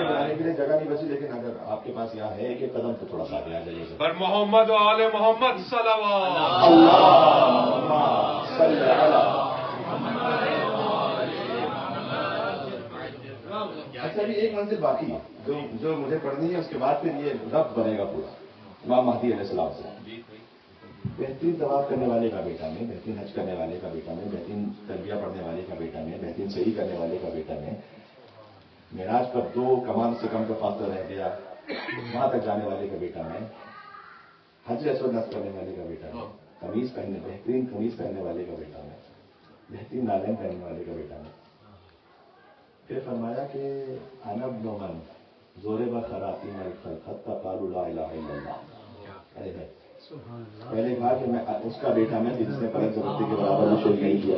بنانے کے لیے جگہ نہیں بچی، لیکن اگر آپ کے پاس یہاں ہے ایک ایک قدم تو تھوڑا سا آگے آ جائیے. پر محمد و آل محمد صلوات. اچھا ابھی ایک منزل باقی ہے جو مجھے پڑھنی ہے، اس کے بعد پھر یہ ربط بنے گا پورا امام مہدی علیہ السلام سے. بہترین طواف کرنے والے کا بیٹا میں، بہترین حج کرنے والے کا بیٹا میں، بہترین تربیہ پڑھنے والے کا بیٹا میں، بہترین صحیح کرنے والے کا بیٹا میں، معراج پر 2 کمان سے کم کا فاصلہ رہ گیا وہاں تک جانے والے کا بیٹا میں، حج اسود نصب کرنے والے کا بیٹا میں، قمیص پہننے بہترین قمیص پہننے والے کا بیٹا میں، بہترین نالین پہننے والے کا بیٹا میں. پھر فرمایا کہ انا ابن من ضرب خراطیم الخلق حتی قالوا لا الہ الا اللہ. پہلے کہا کہ میں اس کا بیٹا میں جس نے پلک جھپکنے کے برابر بھی شرک نہیں کیا،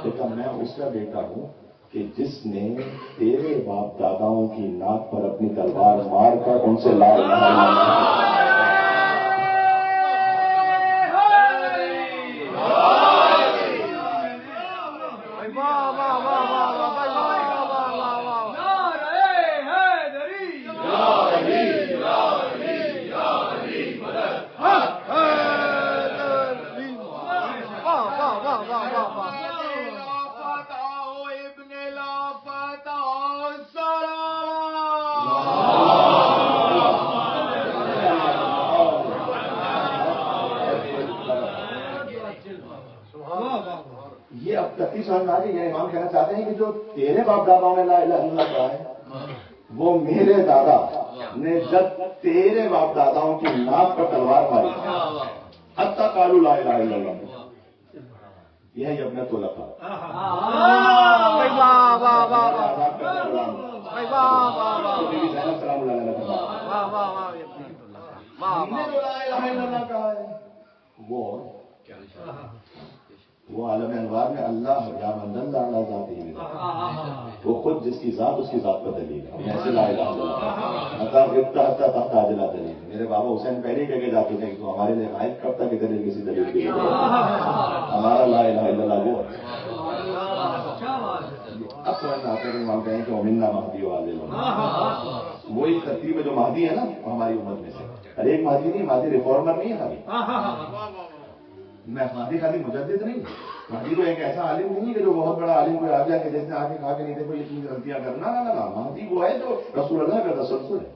لیکن میں اس کا بیٹا ہوں کہ جس نے تیرے باپ داداؤں کی ناک پر اپنی تلوار مار کر ان سے لا الہ الا اللہ. یہ اب تک سمجھ آ گئی. یہ امام کہنا چاہتے ہیں کہ جو تیرے باپ داداؤں نے لا الہ الا اللہ کہا ہے، وہ میرے دادا نے جب تیرے باپ داداؤں کی ناک پر تلوار ماری حتی قالوا لا الہ الا اللہ. یہ ہے ابن طلقہ. سلام اللہ علیہ ہم نے جو لا الہ الا اللہ کہا ہے وہ وہ عالم انوار میں اللہ یا من دل اعلیٰ ذات ہی وہ خود جس کی ذات اس کی ذات پر دلیل ہے. ایسے لا الہ الا اللہ مطلب اتنا تحت عاجلہ دلیل. میرے بابا حسین پہلے کہہ کے جاتے تھے کہ تو ہمارے لیے غائب کب تک ادھر کسی دلیل کی ہمارا لا الہ الا اللہ وہ ہے. اب سمجھ میں آتے ہیں ہم کہیں کہ منا مہدی والے وہی ترتیب ہے جو مہدی ہے نا ہماری امت میں سے. ہر ایک مہدی نہیں, مہدی ریفارمر نہیں ہے خالی. میں مہدی خالی مجدد نہیں. مہدی کو ایک ایسا عالم نہیں کہ جو بہت بڑا عالم کوئی آ جائے کہ جیسے آگے کھا کے نہیں دیکھو یہ چیز غلطیاں کرنا. نہ مہدی وہ ہے جو رسول اللہ کا تسلسل ہے.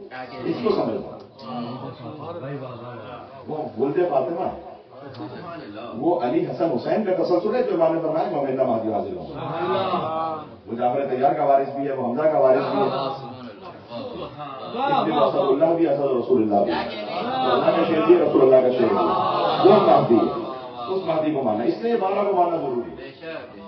اس کو سمجھنا. وہ ولد فاطمہ وہ علی حسن حسین کا تسلسل ہے جو امام نے فرمایا کہ میں مہدی حاضر ہوں. وہ جعفر طیار کا وارث بھی ہے, وہ حمزہ کا وارث بھی ہے, اسد اللہ بھی, اسد رسول اللہ بھی. اللہ کا شیر بھی رسول اللہ کا شیر بھی. وہ مہدی ہے, اس مہدی کو ماننا. اس لیے 12 کو ماننا ضروری ہے.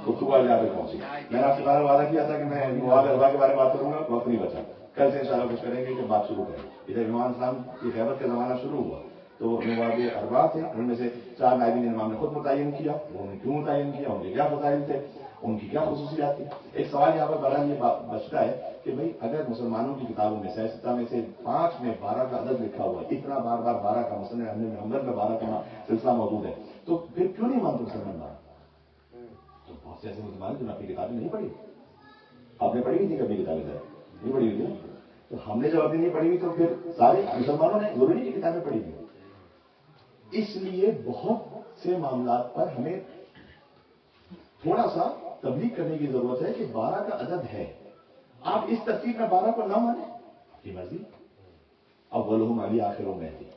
گفتگو یہاں پہ پہنچی. میں نے آپ سے وعدہ کیا تھا کہ میں نواب اربا کے بارے میں بات کروں گا, وقت نہیں بچا. کل سے انشاءاللہ کچھ کریں گے کہ بات شروع کریں. ادھر امام اسلام کی غیبت کا زمانہ شروع ہوا تو نواب اربا تھے, ان میں سے 4 نائبین امام نے خود متعین کیا. انہوں نے کیوں متعین کیا, ان کے کیا فضائل تھے, ان کی کیا خصوصیات تھی. ایک سوال یہاں پر بڑا یہ بچتا ہے کہ بھئی اگر مسلمانوں کی کتابوں میں سیاستہ میں سے 5 میں 12 کا عدد لکھا ہوا ہے, اتنا بار 12 کا مسئلہ محمد میں 12 کا سلسلہ موجود ہے, تو پھر کیوں نہیں مانتے مسلمان 12؟ تو بہت سے ایسے مسلمان جو اپنی کتابیں نہیں پڑھی. آپ نے پڑھی ہوئی تھی کبھی کتابیں نہیں پڑھی ہوئی تھی. تو ہم نے جب اپنی نہیں پڑھی ہوئی تو پھر سارے مسلمانوں نے ضروری نہیں کتابیں پڑھی ہوئی. اس لیے بہت سے معاملات پر ہمیں تھوڑا سا تبلیغ کرنے کی ضرورت ہے کہ 12 کا عدد ہے. آپ اس ترتیب میں 12 کو نہ مانیں, آپ کی مرضی. اولہم علی آخرہم مہدی,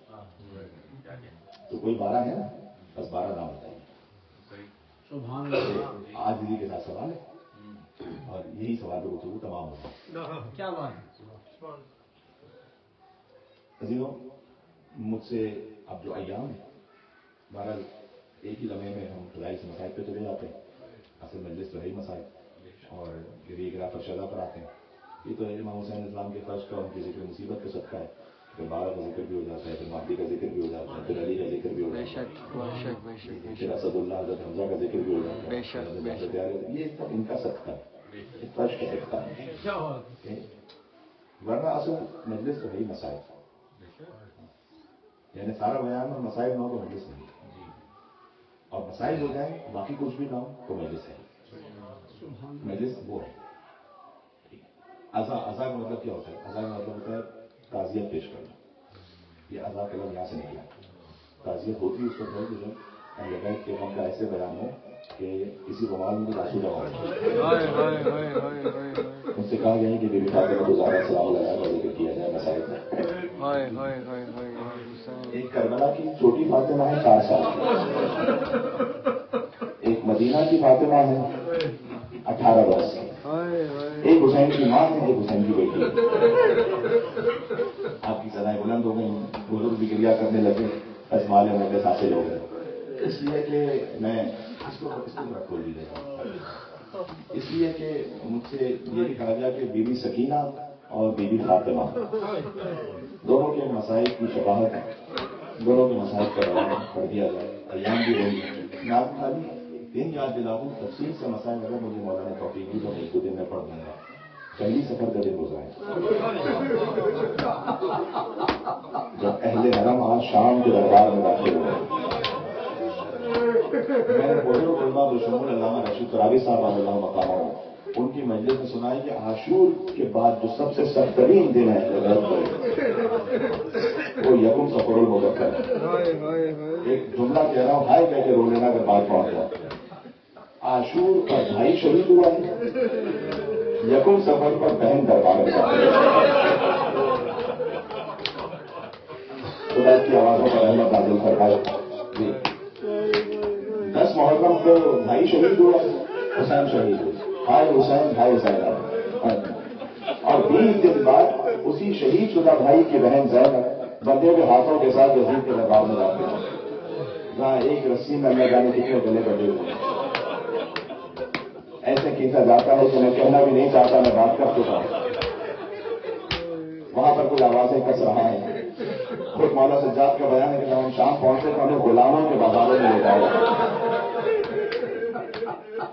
تو کوئی 12 ہے نا, بس 12 نہ بتائیے. آج دیدی کے ساتھ سوال ہے اور یہی سوال پہ گفتگو تمام ہوگا. کیا بات عزیزوں, مجھ سے اب جو ایام ہے بہرحال ایک ہی لمحے میں ہم فضائل سے مسائل پہ چلے جاتے ہیں. اصل مجلس تو ہے ہی مسائل, اور ریگرا فرشدہ پر آتے ہیں. یہ تو امام حسین اسلام کے فرش کا ان کی ذکر مصیبت کا صدقہ ہے. پھر 12 کا ذکر بھی ہو جاتا ہے, پھر مہدی کا ذکر بھی ہو جاتا ہے, پھر علی کا ذکر بھی ہو جاتا ہے, پھر اسد اللہ حضرت حمزہ کا ذکر بھی ہو جاتا ہے. یہ سب ان کا صدقہ ہے, فرش کا صدقہ ہے. ورنہ اصل مجلس تو ہے ہی مسائل, یعنی سارا بیان اور مسائل نہ ہو تو مجلس نہیں, اور مسائل ہو جائیں باقی کچھ بھی نہ ہو تو مجلس ہے. مجلس وہ ہے. عزا کا مطلب کیا ہوتا ہے؟ عزا کا مطلب ہوتا ہے تعزیت پیش کرنا. یہ عزا کا لفظ یہاں سے نکلا. تعزیت ہوتی ہے اس وقت ہے کہ جب لگائے کہ ہم کا ایسے بیان ہو کہ کسی رومال میں آسودہ ہو. ان سے کہا گیا ہے کہ بی بی فاطمہ کو زیادہ سلام لگایا کا ذکر کیا جائے مسائل میں. ایک کربلا کی چھوٹی فاطمہ ہے 4 سال کی, ایک مدینہ کی فاطمہ ہے 18 برس کی, ایک حسین کی ماں ہے, ایک حسین کی بیٹی ہے. آپ کی سزائیں بلند ہو گئی, بزرگ بھی گریا کرنے لگے, ازمالے میں بے حاصل ہو گئے. اس لیے کہ میں اس کو کھول دی گئی, اس لیے کہ مجھ سے یہ بھی کہا گیا کہ بی بی سکینہ اور بی بی فاطمہ دونوں کے مسائل کی شباہت ہے, دونوں کے مسائل کا بیان کر دیا جائے. ایام بھی ہوگی, میں آپ خالی 3 یاد دلاؤں. تفصیل سے مسائل اگر مجھے مولانا توفیق دی تو میں 1-2 دن میں پڑھ دوں گا. پہلی سفر کا دن گزرا ہے جب اہل حرم آج شام کے دربار میں داخل ہوئے. میں نے بزرگ علماء بشمول علامہ رشید تراوی صاحب اللہ مقامہ ان کی مجلس میں سنا ہے کہ عاشور کے بعد جو سب سے سخت ترین دن ہے وہ یکم سفر المظفر ہے. ایک جملہ کہہ رہا ہوں, ہائے کہہ کے رو لینا اگر بات پہنچ جائے. عاشور پر بھائی شہید ہوا ہے, یکم سفر پر بہن دربار میں خدا کی آوازوں پر رحمت نازل فرمائے. 10 محرم کو بھائی شہید ہوا, حسین شہید ہوئے, بھائی حسین بھائی حسین, اور 20 دن بعد اسی شہید شدہ بھائی کی بہن زینب بندے کے ہاتھوں کے ساتھ یزید کے دربار میں جاتے ہیں, جہاں ایک رسی میں اللہ جانے کتنے گلے بڑھے ہوئے. ایسے کھینچا جاتا ہے کہ میں کہنا بھی نہیں چاہتا, میں بات کر چکا ہوں. وہاں پر کوئی آوازیں کس رہا ہے, خود مولا سجاد کا بیان ہے کہ جب ہم شام پہنچے تو ہمیں غلاموں کے بازاروں میں لے جایا.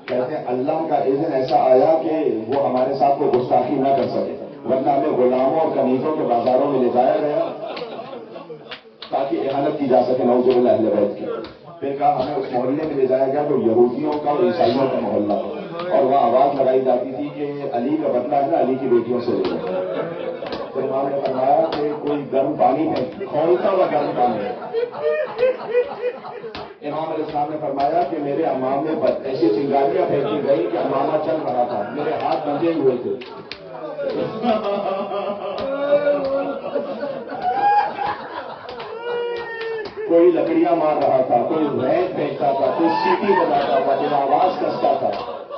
کہتے ہیں اللہ کا اذن ایسا آیا کہ وہ ہمارے ساتھ وہ گستاخی نہ کر سکے، ورنہ ہمیں غلاموں اور کنیزوں کے بازاروں میں لے جایا گیا تاکہ احانت کی جا سکے نعوذ باللہ اہل بیت کی. پھر کہا ہمیں اس محلے میں لے جایا گیا تو یہودیوں کا اور عیسائیوں کا محلہ، اور وہاں آواز لگائی جاتی تھی کہ علی کا بدلہ ہے نا علی کی بیٹیوں سے لے لو. تو امام نے فرمایا کہ کوئی گرم پانی ہے، کھولتا ہوا گرم پانی ہے. امام علیہ السلام نے فرمایا کہ میرے امام میں ایسی چنگاریاں پھینکی گئی کہ امامہ چل رہا تھا، میرے ہاتھ بندھے ہوئے تھے. کوئی لکڑیاں مار رہا تھا، کوئی ریت پھینکتا تھا، کوئی سیٹی بجاتا تھا، کوئی آواز کستا تھا،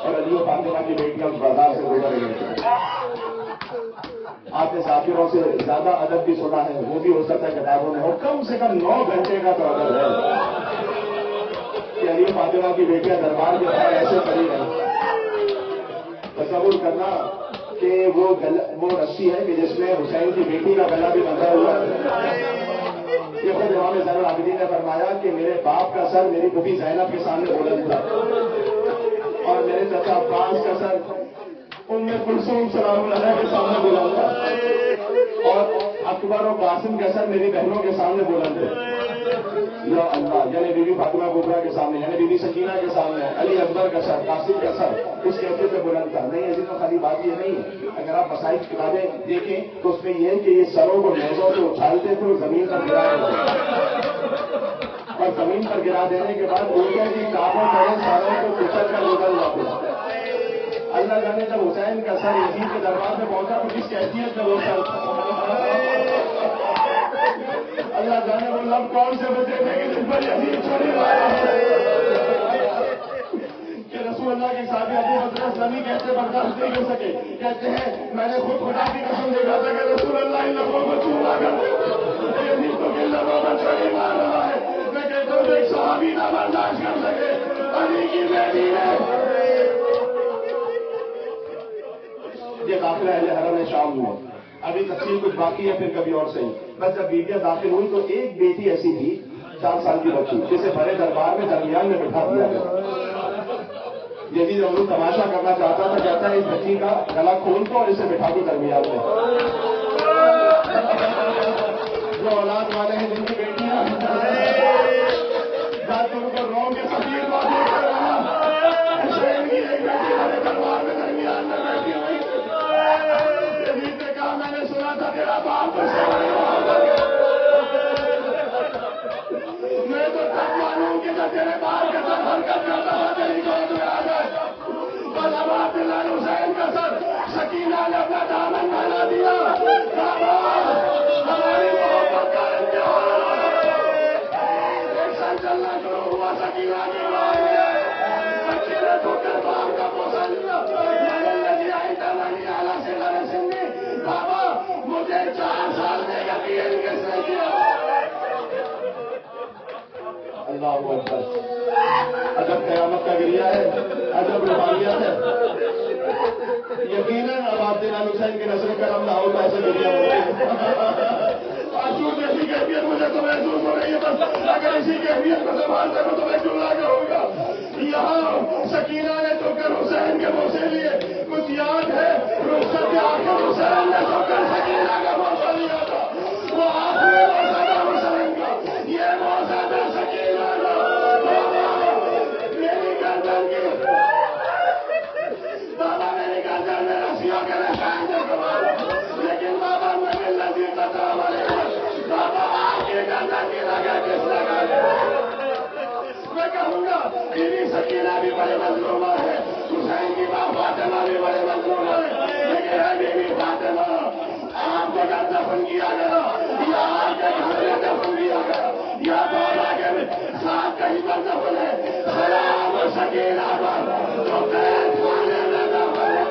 اور علی و فاطمہ کی بیٹیاں اس بازار سے گزر رہی تھیں. آپ نے ذاکروں سے زیادہ ادب بھی سنا ہے، وہ بھی ہو سکتا ہے کتابوں میں ہو. کم سے کم 9 گھنٹے کا تو ادب ہے کہ علی و فاطمہ کی بیٹیاں دربار کے باہر ایسے کھڑی رہیں. تصور کرنا کہ وہ رسی ہے کہ جس میں حسین کی بیٹی کا گلا بھی بندھا ہوا ہے. یہ خود امام زین العابدین نے فرمایا کہ میرے باپ کا سر میری پھوپھی زینب کے سامنے بلند تھا، اور میرے چچا عباس کا سر ام کلثوم سلام اللہ کے سامنے بلند تھا، اور اکبر اور قاسم کا سر میری بہنوں کے سامنے بلند ہے. یا اللہ، یعنی بی بی فاطمہ کبریٰ کے سامنے، یعنی بی بی سکینہ کے سامنے علی اکبر کا سر، قاسم کا سر اس کیفیت سے بلند تھا. نہیں ایسی تو خالی بات یہ نہیں ہے. اگر آپ مسائل کی کتابیں دیکھیں تو اس میں یہ ہے کہ یہ سروں کو نیزوں سے اچھالتے تھے اور زمین پر گرا دیتے، اور زمین پر گرا دینے کے بعد اونٹوں کی کانپوں پڑے سروں کو کچل کر نکل جاتے. اللہ جانے جب حسین کا سر یزید کے دربار میں پہنچا تو کس کیفیت میں وہ سر، اللہ جانے وہ لب کون سے بچے تھے کہ جن پر یزید چھوڑی والا کہ رسول اللہ کے صحابی ابو بکر اسلمی کیسے برداشت نہیں کر سکے. کہتے ہیں میں نے خود خدا کی قسم دیکھا تھا کہ رسول اللہ ان لبوں کو چوما کر یزید کو کن لبوں پر چھوڑی مار رہا ہے. میں کہتا ہوں ایک صحابی نہ برداشت کر سکے، علی کی بیٹی ہے. یہ داخلہ اہل حرم شام میں ابھی تفصیل کچھ باقی ہے، پھر کبھی اور صحیح. بس جب بیٹیاں داخل ہوئی تو ایک بیٹی ایسی تھی 4 سال کی بچی جسے بڑے دربار میں درمیان میں بٹھا دیا گیا. یزید جب تماشا کرنا چاہتا تھا کہتا ہے اس بچی کا گلا کھول دو اور اسے بٹھا دو درمیان میں. جو اولاد والے ہیں جن کی بیٹیاں ان کو روم کے سفیر بازی کر رہا ایک بیٹی بڑے دربار میں درمیان میں بیٹھی ہوئی. یزید نے کہا میں نے سنا تھا تیرا باپ تو سے بڑے میں تو تب معلوم کہ جب تیرے باپ کے ساتھ حرکت کرتا تھا تیری گود میں آ گئے. بس اب عبداللہ حسین کا سر سکینہ نے اپنا دامن پھیلا دیا. ہماری محبت کا امتحان ایک سال چلنا شروع ہوا. سکینہ کی بات بچے نے تو کر باپ کا پوسا لیا. بابا مجھے 4 سال میں یقین کس نے کیا. اللہ اکبر. عجب قیامت کا گریہ ہے، عجب روحانیت ہے. یقیناً اب عبداللہ حسین کے نظر کرم نہ ہو تو ایسے گریہ ہوتے. آشور جیسی کیفیت مجھے تو محسوس ہو رہی ہے. بس اگر اسی کیفیت کو سنبھال سکوں تو میں کیوں نہ کروں گا. یہاں سکینہ نے تو کر حسین کے بوسے لیے. کچھ یاد ہے رخصت کے آخر حسین نے تو کر سکینہ کا بوسا لیا تھا. وہ آخری بوسا تھا حسین کا، یہ بوسا تھا سکینہ کا. میری گردن کی بابا، میری گردن میں رسیوں کے نشان سے کمانا، لیکن بابا میں لذیذ بتا ہمارے بابا آپ کی گردن کی لگا کس لگا. میں کہوں گا بیوی سکینہ بھی بڑے مظلومہ ہے، حسین کی ماں فاطمہ بھی بڑے مظلومہ ہے، لیکن ہے بیوی فاطمہ آپ کو جب دفن کیا گیا یا آپ کے گھر میں دفن کیا گیا یا بابا کے ساتھ کہیں پر دفن ہے، سلام سکینہ پر جو قید خانے میں دفن ہے.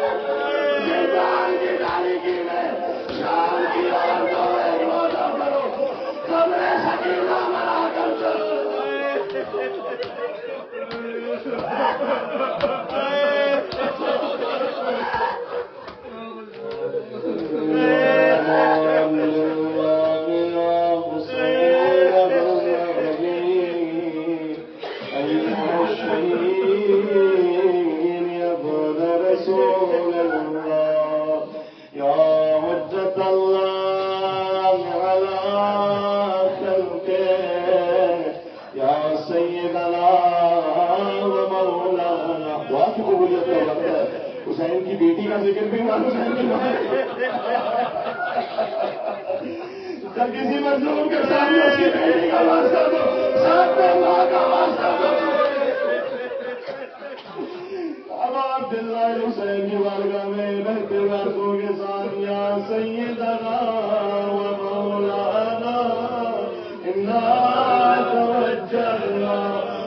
زندان کی تاریکی میں شام کی عورتوں ایک روزہ کرو، قبر سکینہ منا کر چلو. حسین حسین کی بیٹی کا ذکر بھی امام حسین کے بارے جب کسی مظلوم کے سامنے اس کی بیٹی کا واسطہ دو، ساتھ میں اللہ کا واسطہ دو. اب آپ دلہ حسین کی بارگاہ میں بہتے واسطوں کے ساتھ یا سیدنا و مولانا انا توجہنا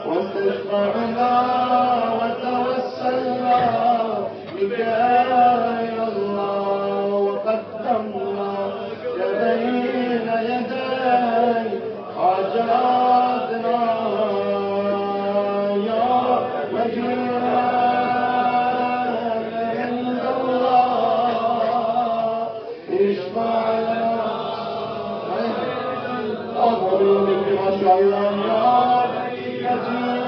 واستشفعنا وتوسلنا بك يا الله وقدمنا بين يدي حاجاتنا يا وجيها عند الله اشفع لنا أمر بك ما شاء الله يا وجيها